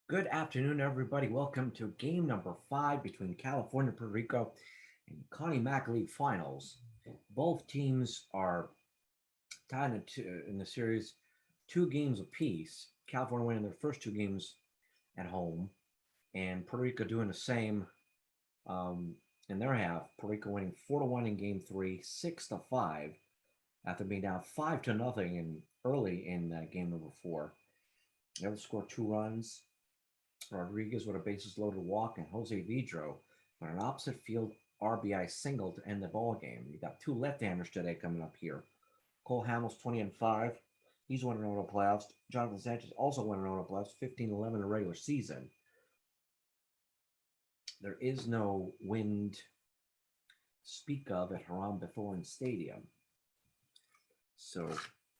Good afternoon, everybody. Welcome to game number 5 between California and Puerto Rico in Connie Mack League Finals. Both teams are tied in the series 2 games apiece. California winning their first 2 games at home, and Puerto Rico doing the same um, in their half. Puerto Rico winning 4-1 in game 3, 6-5 after being down 5-0 in early in game number 4. They able to score 2 runs. Rodriguez with a bases loaded walk, and Jose Vidro with an opposite field RBI single to end the ball game. You got 2 left-handers today coming up here. Cole Hamels 20-5. He's winning over the playoffs. Jonathan Sanchez also winning over the playoffs, 15-11 in the regular season. There is no wind to speak of at Haram Bethorn Stadium. So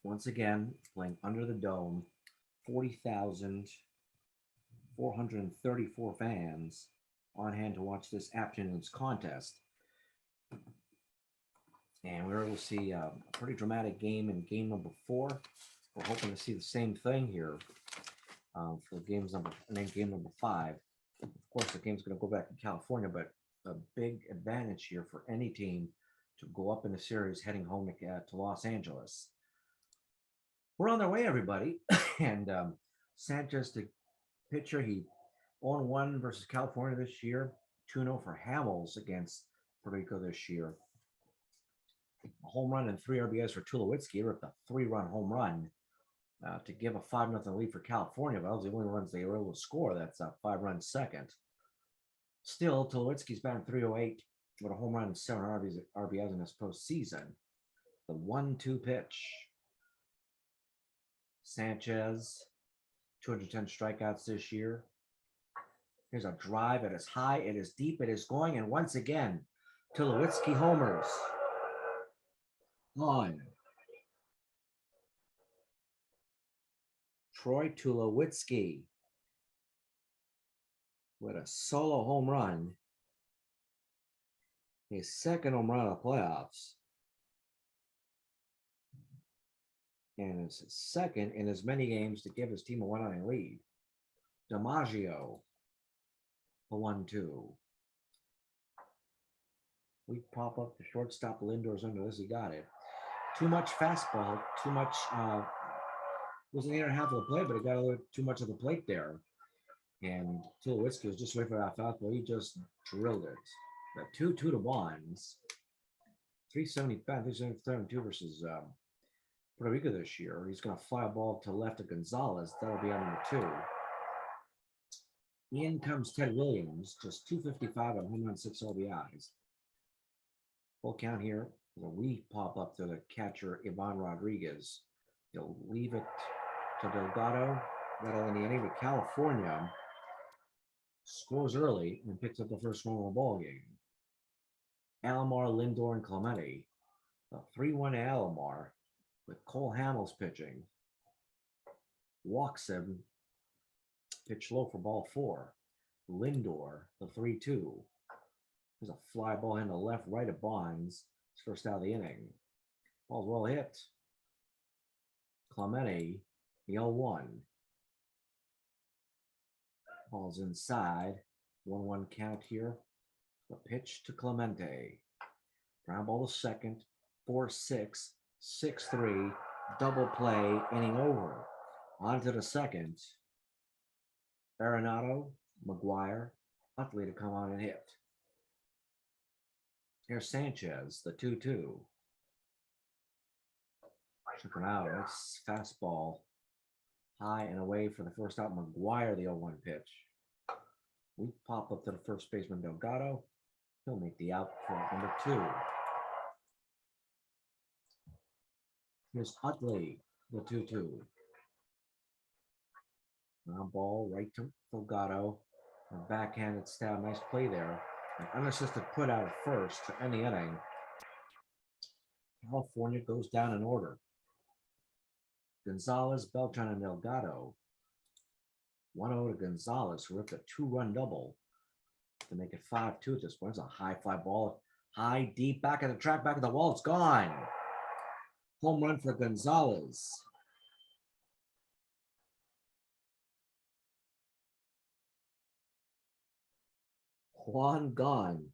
once again, playing under the dome, 40,434 fans on hand to watch this afternoon's contest. And we were able to see a pretty dramatic game in game number 4. We're hoping to see the same thing here for game number 5. Of course, the game's going to go back in California, but a big advantage here for any team to go up in the series heading home to Los Angeles. We're on their way, everybody. And Sanchez, the pitcher, he 0-1 versus California this year, 2-0 for Hamels against Puerto Rico this year. A home run and 3 RBIs for Tulowitzki, ripped a 3-run home run to give a 5-0 lead for California, but that was the only runs they were able to score. That's a 5-run second. Still, Tulowitzki's batting .308 with a home run and 7 RBIs in his postseason. The 1-2 pitch. Sanchez, 210 strikeouts this year. Here's a drive. It is high, it is deep, it is going, and once again, Tulowitzki homers. On. Troy Tulowitzki with a solo home run. His second home run of the playoffs. And his second in as many games to give his team a 1-0 lead. DiMaggio, a 1-2. We pop up the shortstop Lindor's under this. He got it. Too much fastball, too much. Was in the inner half of the plate, but it got a little too much of the plate there. And Tulowitzki was just waiting for that fastball. He just drilled it. The 2-2 to Bonds. 375, 372 versus Puerto Rico this year. He's going to fly a ball to left of Gonzalez. That'll be on number 2. In comes Ted Williams, just 255 on home run, 6 RBIs. Full count here. We pop up to the catcher, Ivan Rodriguez. He'll leave it to Delgado. That'll in the inning, but California scores early and picks up the first one of the ball game. Alomar, Lindor, and Clemente. A 3-1 to Alomar with Cole Hamels pitching. Walks him. Pitch low for ball 4. Lindor, the 3-2. There's a fly ball in the left, right of Bonds. First out of the inning. Ball's well hit. Clemente, the 0-1. Ball's inside. 1-1 count here. The pitch to Clemente. Ground ball to second. 4-6. 6-3. Double play. Inning over. On to the second. Arenado, McGuire, Utley to come on and hit. Here's Sanchez, the 2-2. Took it out. Nice fastball. High and away for the first out. McGuire, the 0-1 pitch. We pop up to the first baseman, Delgado. He'll make the out for number 2. Here's Utley, the 2-2. Ground ball right to Delgado. A backhanded stab. Nice play there. An unassisted put out at first to end the inning. California goes down in order. Gonzalez, Beltran, and Delgado. 1-0 to Gonzalez, who ripped a 2-run double to make it 5-2 at this point. It's a high fly ball. High, deep, back of the track, back of the wall. It's gone. Home run for Gonzalez. Juan Gone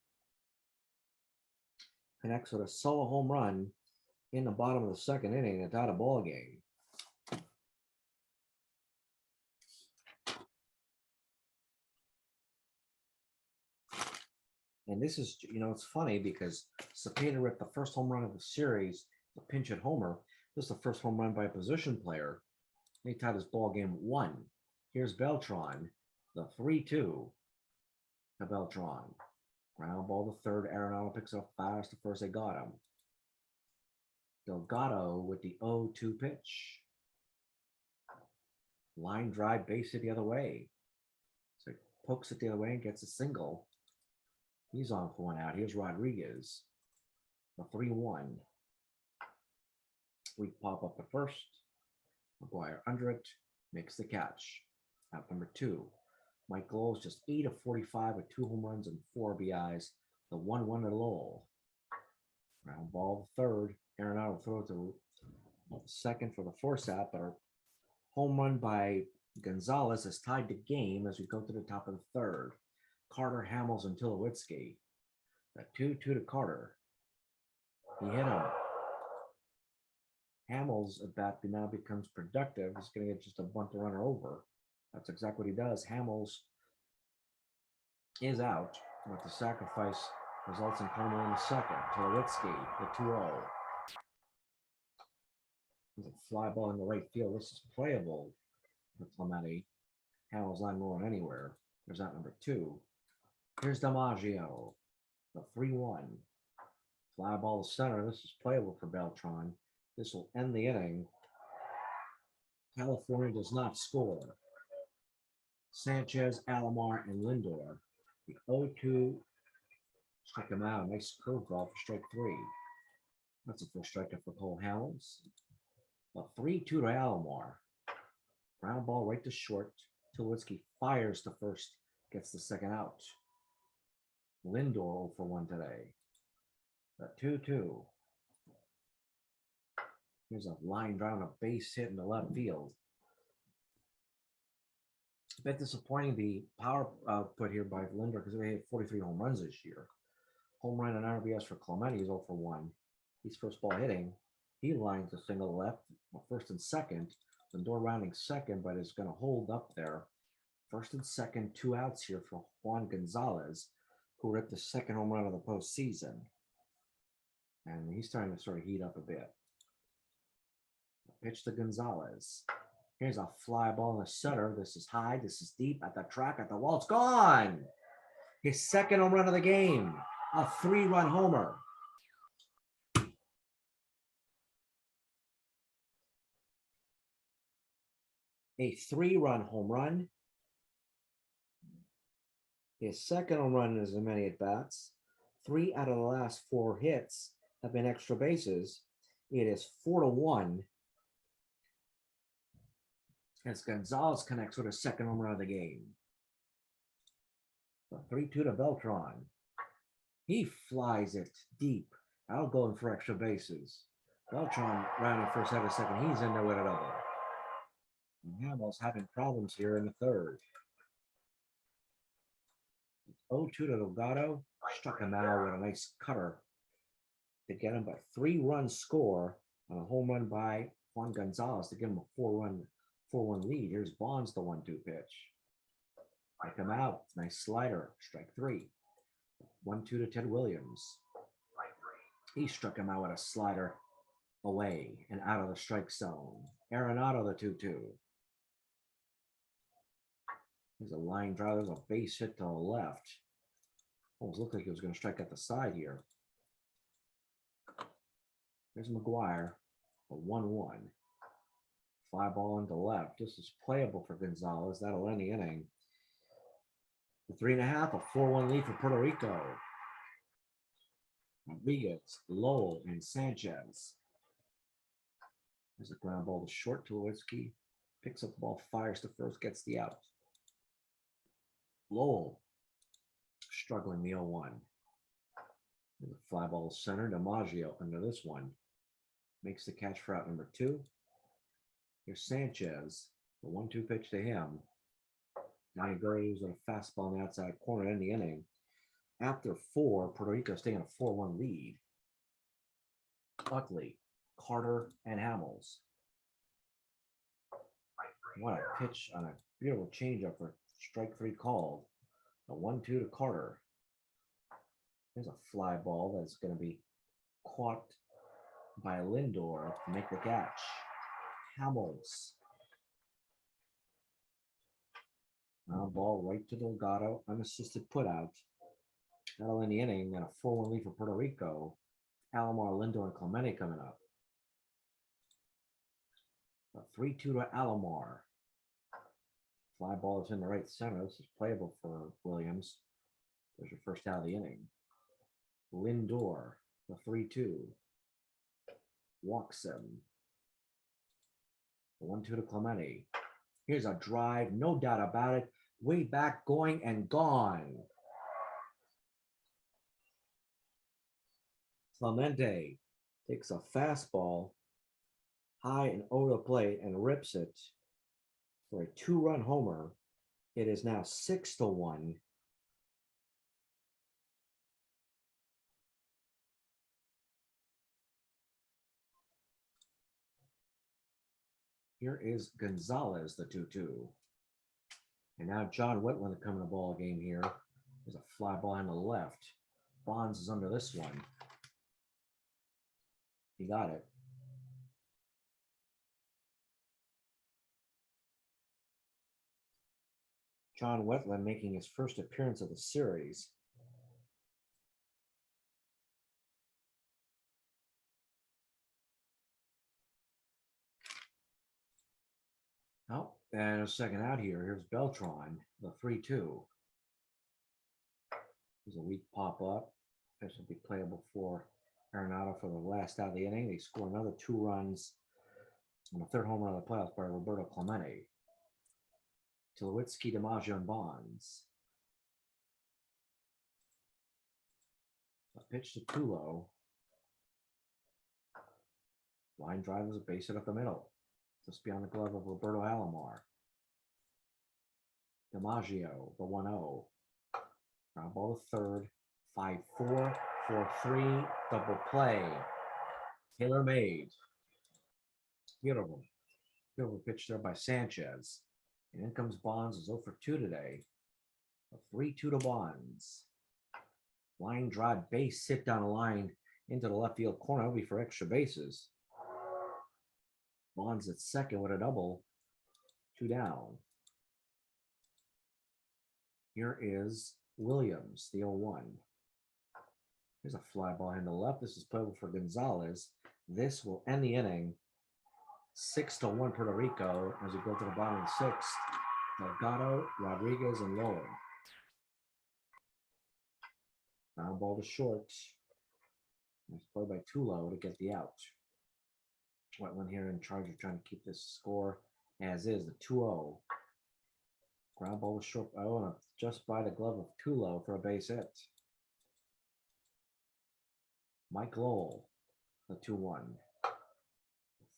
connects with a solo home run in the bottom of the second inning to tie the ball game. And this is, it's funny because Cepeda ripped the first home run of the series, the pinch hit homer. This is the first home run by a position player. They tied this ball game 1. Here's Beltran, the 3-2 to Beltran. Ground ball to third. Arenado picks up fast to first. They got him. Delgado with the 0-2 pitch. Line drive, base hit the other way. So he pokes it the other way and gets a single. He's on for one out. Here's Rodriguez. The 3-1. We pop up the first. McGuire under it. Makes the catch. Out number 2. Mike Lowell's just 8 of 45 with 2 home runs and 4 RBIs. The 1-1 to Lowell. Ground ball to third. Arenado throw to second for the force out, but our home run by Gonzalez has tied the game as we go to the top of the third. Carter, Hamels, and Tulowitzki. A 2-2 to Carter. He hit him. Hamels at bat now becomes productive. He's going to get just a bunt to runner over. That's exactly what he does. Hamels is out, but the sacrifice results in Clement in the second. Tulowitzki, the 2-0. There's a fly ball in the right field. This is playable for Clemente. Hamels not going anywhere. There's out number 2. Here's DiMaggio, the 3-1. Fly ball to center. This is playable for Beltran. This will end the inning. California does not score. Sanchez, Alomar, and Lindor. The 0-2 struck him out. Nice curveball for strike 3. That's a full strikeout for Cole Hamels. A 3-2 to Alomar. Ground ball right to short. Tulowitzki fires to first, gets the second out. Lindor for 1 today. A 2-2. Here's a line drive on a base hit in the left field. A bit disappointing the power output here by Lindor because they had 43 home runs this year. Home run and RBS for Clemente is 0 for 1. He's first ball hitting. He lines a single left, first and second. Lindor rounding second, but is going to hold up there. First and second, 2 outs here for Juan Gonzalez, who ripped the second home run of the postseason. And he's starting to sort of heat up a bit. Pitch to Gonzalez. Here's a fly ball in the center. This is high. This is deep at the track, at the wall. It's gone. His second home run of the game. A 3-run homer. A 3-run home run. His second home run is as many at bats. 3 out of the last 4 hits have been extra bases. It is 4-1. As Gonzalez connects with a second home run of the game. 3-2 to Beltran. He flies it deep. Out going for extra bases. Beltran rounding first out of second. He's in there with a double. And Hamels having problems here in the third. 0-2 to Delgado. Struck him out with a nice cutter to get him, but 3-run score on a home run by Juan Gonzalez to give him a 4-1 lead. Here's Bonds, the 1-2 pitch. Strike him out. Nice slider. Strike 3. 1-2 to Ted Williams. He struck him out with a slider away and out of the strike zone. Arenado, the 2-2. There's a line drive. There's a base hit to the left. Almost looked like he was going to strike at the side here. There's McGuire, a 1-1. Fly ball into left. This is playable for Gonzalez. That'll end the inning. The 3.5, a 4-1 lead for Puerto Rico. Rodriguez, Lowell, and Sanchez. There's a ground ball to short. Tulowitzki picks up the ball, fires to first, gets the out. Lowell struggling, the 0-1. There's a fly ball center. DiMaggio under this one. Makes the catch for out number 2. Here's Sanchez. The 1-2 pitch to him. Now he goes with a fastball on the outside corner in the inning. After 4, Puerto Rico staying a 4-1 lead. Buckley, Carter, and Hamels. What a pitch on a beautiful changeup for strike 3 called. A 1-2 to Carter. There's a fly ball that's going to be caught by Lindor to make the catch. Hamels. Ball right to Delgado, unassisted putout. That'll end the inning, and a 4-1 lead for Puerto Rico. Alomar, Lindor, and Clemente coming up. A 3-2 to Alomar. Fly ball is in the right center. This is playable for Williams. There's your first out of the inning. Lindor, the 3-2. Walks him. The 1-2 to Clemente. Here's a drive, no doubt about it. Way back, going and gone. Clemente takes a fastball high and over the plate and rips it for a 2-run homer. It is now 6-1. Here is Gonzalez, the 2-2. And now John Whitland coming to the ball game here. There's a fly ball on the left. Bonds is under this one. He got it. John Whitland making his first appearance of the series. Oh, and a second out here. Here's Beltran, the 3-2. There's a weak pop-up. This will be playable for Arenado for the last out of the inning. They score another 2 runs on the third home run of the playoffs by Roberto Clemente. Tulowitzki, DiMaggio, and Bonds. A pitch to Tulo. Line drive is a base hit up the middle. Just beyond the glove of Roberto Alomar. DiMaggio, the 1-0. Ground ball to third. 5-4, 4-3, double play. Taylor made. Beautiful. Beautiful pitch there by Sanchez. And in comes Bonds, is 0 for 2 today. A 3-2 to Bonds. Line drive, base hit down the line into the left field corner. That'll be for extra bases. Bonds at second with a double. 2 down. Here is Williams, the 0-1. Here's a fly ball in the left. This is playable for Gonzalez. This will end the inning. 6-1 Puerto Rico as we go to the bottom of the 6th. Delgado, Rodriguez, and Lowe. Ground ball to short. Nice play by Tulo to get the out. Whitland here in charge of trying to keep this score as is, the 2-0. Ground ball to short. Oh, just by the glove of Tulo for a base hit. Mike Lowell, the 2-1.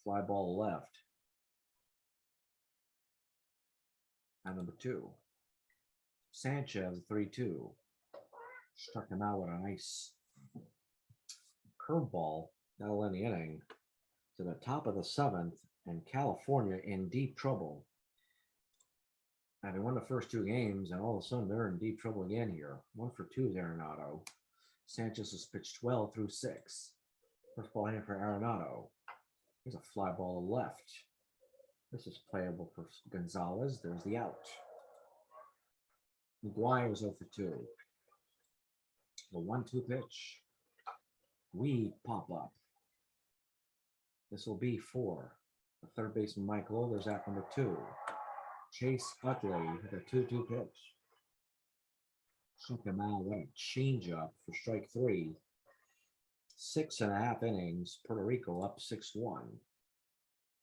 Fly ball left. And number 2. Sanchez, 3-2. Struck him out with a nice curveball. That'll end the inning. To the top of the 7th, and California in deep trouble. Having won the first 2 games, and all of a sudden they're in deep trouble again here. 1 for 2 is Arenado. Sanchez has pitched 12 through 6. First ball here for Arenado. Here's a fly ball left. This is playable for Gonzalez. There's the out. McGuire's 0 for 2. The 1-2 pitch. We pop up. This will be for the third baseman Mike Lowell. There's at number 2. Chase Utley, the 2-2 pitch. Struck him out. What a changeup for strike 3. 6.5 innings. Puerto Rico up 6-1.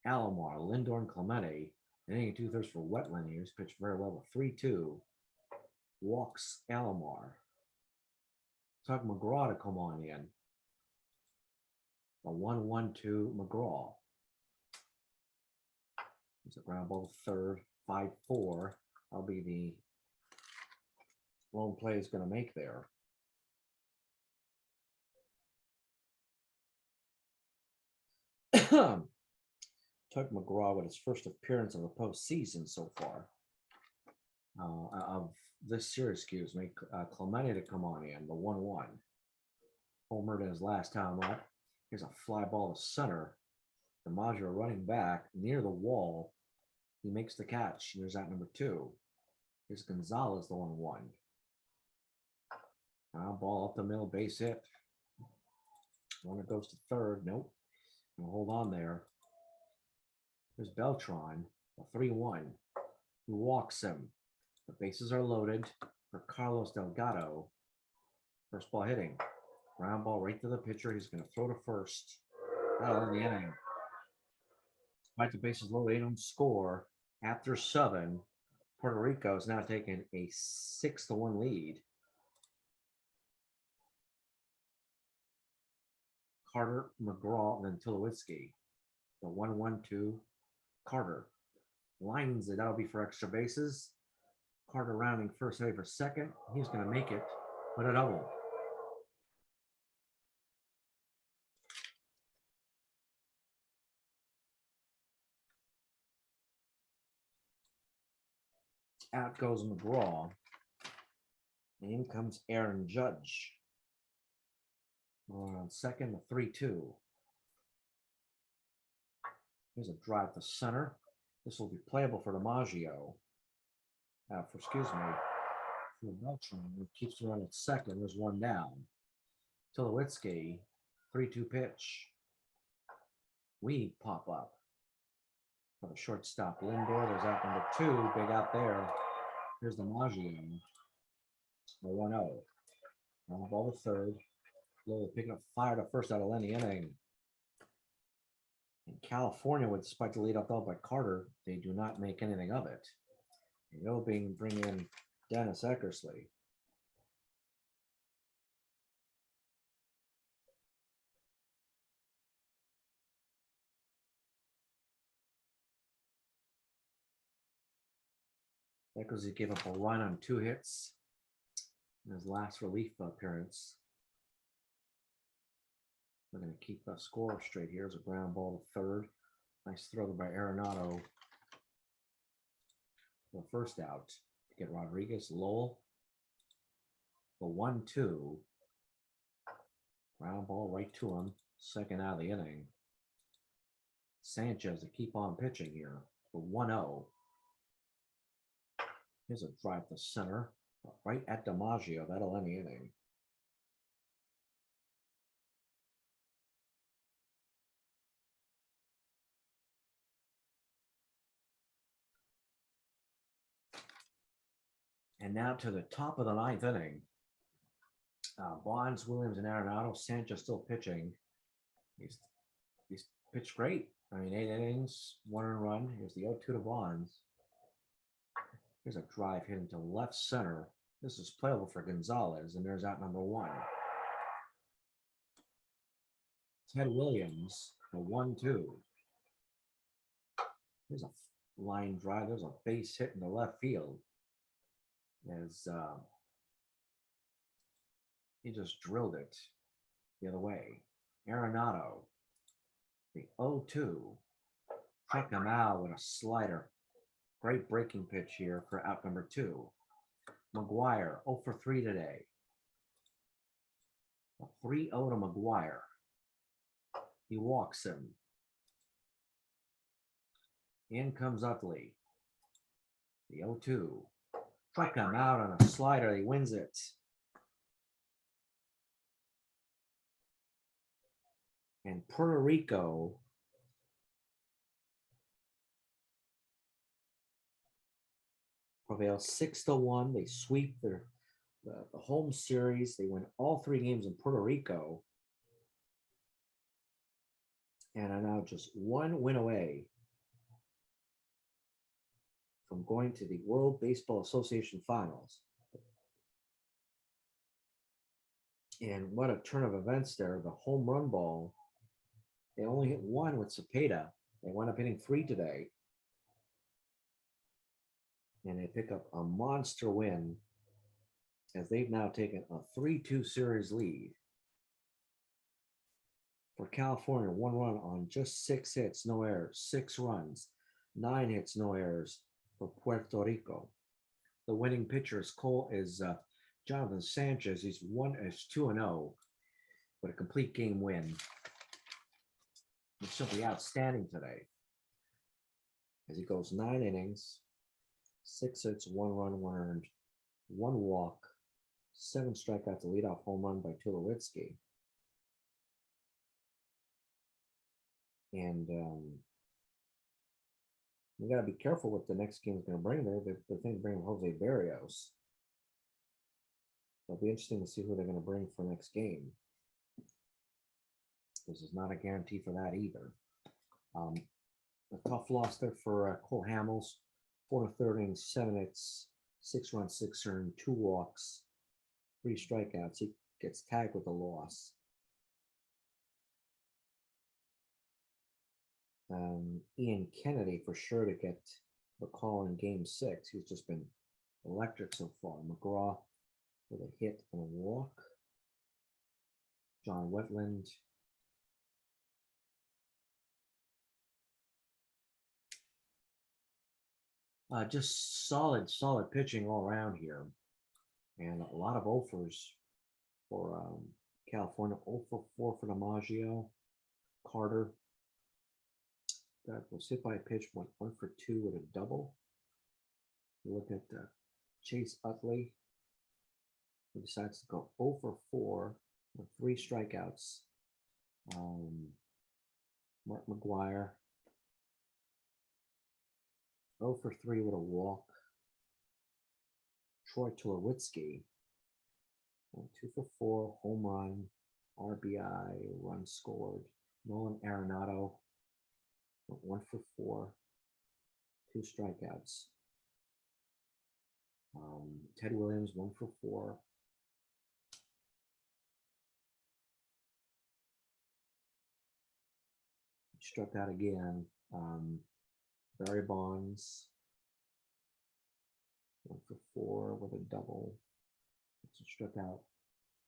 Alomar, Lindor, and Clemente. Inning 2/3 for Wetland here. He's pitched very well. 3-2. Walks Alomar. Tuck McGraw to come on in. A 1-1 to McGraw. It's a ground ball to third. 5-4. That'll be the lone play is going to make there. Tug McGraw with his first appearance of the postseason so far. Of this series, excuse me. Clemente to come on in, the 1-1. Homered in his last time up. Here's a fly ball to center. DiMaggio running back near the wall. He makes the catch. Here's that number 2. Here's Gonzalez, the 1-1. Ball up the middle, base hit. Runner goes to third. Nope. Hold on there. There's Beltran, a 3-1. He walks him. The bases are loaded for Carlos Delgado. First ball hitting. Ground ball right to the pitcher. He's going to throw to first. That'll end the inning. Despite the bases loaded, they don't score. After 7, Puerto Rico is now taking a 6-1 lead. Carter, McGraw, and then Tulowitzki. The 1-1-2. Carter lines it. That'll be for extra bases. Carter rounding first, heading for second. He's going to make it, but a double. Out goes McGraw. And in comes Aaron Judge. On second, a 3-2. Here's a drive to center. This will be playable for DiMaggio. For Beltran, who keeps the run at second. There's one down. Tulowitzki, 3-2 pitch. We pop up. For the shortstop, Lindor. There's out number 2. Big out there. Here's DiMaggio. The 1-0. Ball to third. Lily picking up fire to first out of any inning. In California, with despite the lead up by Carter, they do not make anything of it. And they'll bring in Dennis Eckersley. Eckersley gave up a run on 2 hits in his last relief appearance. We're going to keep the score straight here. As a ground ball to third. Nice throw by Arenado. The first out. To get Rodriguez. Lowell. The 1-2. Ground ball right to him. Second out of the inning. Sanchez to keep on pitching here. The 1-0. Here's a drive to center. Right at DiMaggio. That'll end the inning. And now to the top of the 9th inning. Bonds, Williams, and Arenado. Sanchez still pitching. He's pitched great. I mean, 8 innings, 1 run. Here's the 0-2 to Bonds. Here's a drive hit into left center. This is playable for Gonzalez, and there's out number 1. Ted Williams, the 1-2. Here's a line drive. There's a base hit in the left field. As he just drilled it the other way. Arenado, the 0-2. Check him out with a slider. Great breaking pitch here for out number 2. McGuire, 0 for 3 today. A 3-0 to McGuire. He walks him. In comes Utley. The 0-2. Strike him out on a slider. He wins it. And Puerto Rico prevails 6-1. They sweep the home series. They win all 3 games in Puerto Rico. And are now just 1 win away from going to the World Baseball Association Finals. And what a turn of events there. The home run ball, they only hit 1 with Cepeda. They wound up hitting 3 today. And they pick up a monster win as they've now taken a 3-2 series lead. For California, 1 run on just 6 hits, no errors, 6 runs, 9 hits, no errors for Puerto Rico. The winning pitcher is Jonathan Sanchez. He's 2-0 with a complete game win. It's simply outstanding today as he goes 9 innings, 6 hits, 1 run, 1 earned, 1 walk, 7 strikeouts, a leadoff home run by Tulowitzki. And we got to be careful what the next game is going to bring there. They're thinking of bringing Jose Berrios. It'll be interesting to see who they're going to bring for next game. This is not a guarantee for that either. A tough loss there for Cole Hamels. 4 1/3 innings, 7 hits, 6 runs, 6 earned, 2 walks, 3 strikeouts. He gets tagged with a loss. Ian Kennedy for sure to get the call in game 6. He's just been electric so far. McGraw with a hit and a walk. John Wetland. Just solid pitching all around here. And a lot of offers for California. 0 for 4 for DiMaggio. Carter. Was hit by a pitch, went 1 for 2 with a double. You look at Chase Utley, who decides to go 0 for 4 with 3 strikeouts. Mark McGuire, 0 for 3 with a walk. Troy Tulowitzki, 2 for 4, home run, RBI, run scored. Nolan Arenado, 1 for 4, 2 strikeouts. Ted Williams, 1 for 4. Struck out again. Barry Bonds, 1 for 4 with a double. Struck out.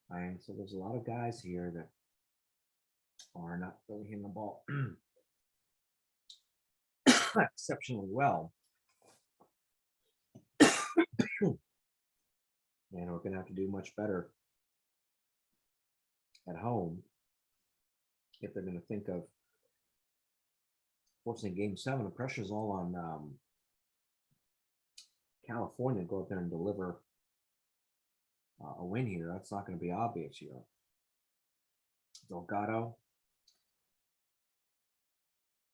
And so there's a lot of guys here that are not really hitting the ball exceptionally well. And we're going to have to do much better at home if they're going to think of forcing game 7. The pressure's all on California to go out there and deliver a win here. That's not going to be obvious here. Delgado,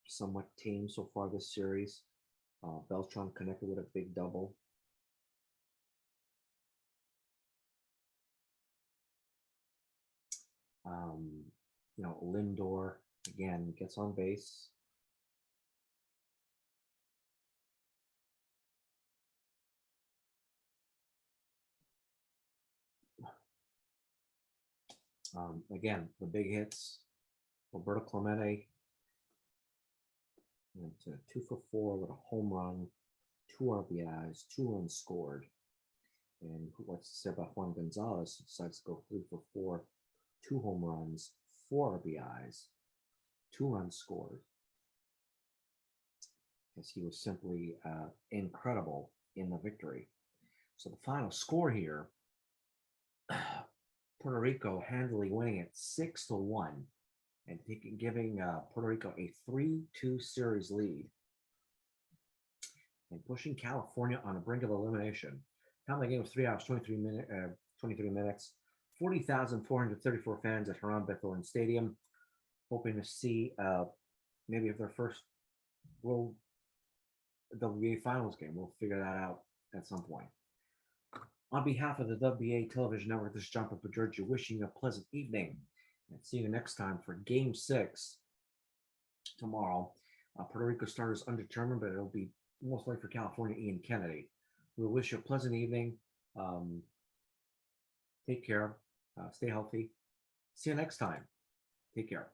somewhat tame so far this series. Beltran connected with a big double. Lindor again gets on base. Again, the big hits. Roberto Clemente went 2 for 4 with a home run, 2 RBIs, 2 runs scored. And what's to say about Juan Gonzalez, who decides to go 3 for 4, 2 home runs, 4 RBIs, 2 runs scored. As he was simply incredible in the victory. So the final score here, Puerto Rico handily winning it 6-1 and giving Puerto Rico a 3-2 series lead and pushing California on the brink of elimination. Time of the game was 3 hours, 23 minutes. 40,434 fans at Hiram Bethlehem Stadium, hoping to see maybe if their first World WBA Finals game. We'll figure that out at some point. On behalf of the WBA Television Network, this is John Papageorgiou wishing you a pleasant evening. And see you next time for Game 6 tomorrow. Puerto Rico starters undetermined, but it'll be most likely for California, Ian Kennedy. We wish you a pleasant evening. Take care. Stay healthy. See you next time. Take care.